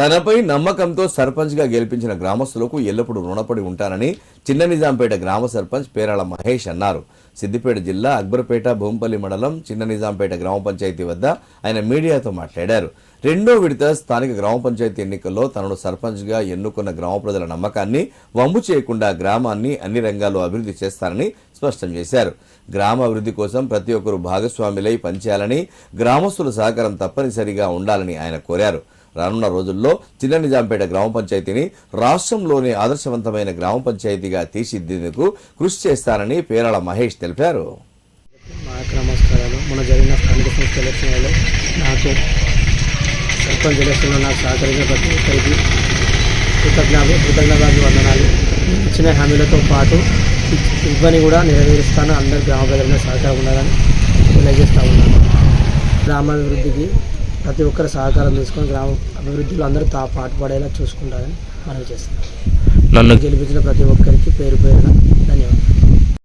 తనపై నమ్మకంతో సర్పంచ్గా గెలిపించిన గ్రామస్తులకు ఎల్లప్పుడూ రుణపడి ఉంటానని చిన్న నిజాంపేట గ్రామ సర్పంచ్ పేరాల మహేష్ అన్నారు. సిద్దిపేట జిల్లా అక్బర్పేట భూంపల్లి మండలం చిన్న నిజాంపేట గ్రామ పంచాయతీ వద్ద ఆయన మీడియాతో మాట్లాడారు. రెండో విడత స్థానిక గ్రామ పంచాయతీ ఎన్నికల్లో తనను సర్పంచ్గా ఎన్నుకున్న గ్రామ ప్రజల నమ్మకాన్ని వమ్ము చేయకుండా గ్రామాన్ని అన్ని రంగాల్లో అభివృద్ధి చేస్తానని స్పష్టం చేశారు. గ్రామ అభివృద్ధి కోసం ప్రతి ఒక్కరూ భాగస్వాములై పనిచేయాలని, గ్రామస్తుల సహకారం తప్పనిసరిగా ఉండాలని ఆయన కోరారు. రానున్న రోజుల్లో చిన్న నిజాంపేట గ్రామ పంచాయతీని రాష్ట్రంలోని ఆదర్శవంతమైన గ్రామ పంచాయతీగా తీర్చిదిద్దేందుకు కృషి చేస్తానని పేరాల మహేష్ తెలిపారు. నమస్కారాలు. మొన్న జరిగిన స్థానిక సంస్థ ఎలక్షన్లలో నాకు సర్పంచ్ ఎలక్షన్లో నాకు సహకరించిన ప్రతి ఒక్కరికి కృతజ్ఞతలు వందనాలు. ఇచ్చిన హామీలతో పాటు ఇవ్వని కూడా నెరవేరుస్తాను. అందరు గ్రామ ప్రజల సహకారం ఉండాలని తెలియజేస్తూ ఉన్నాను. గ్రామాభివృద్ధికి ప్రతి ఒక్కరు సహకారం తీసుకొని గ్రామ అభివృద్ధిలో అందరూ పాటుపడేలా చూసుకుంటారని మనవి చేస్తున్నాను. నన్ను గెలిపించిన ప్రతి ఒక్కరికి పేరు పేరున ధన్యవాదాలు.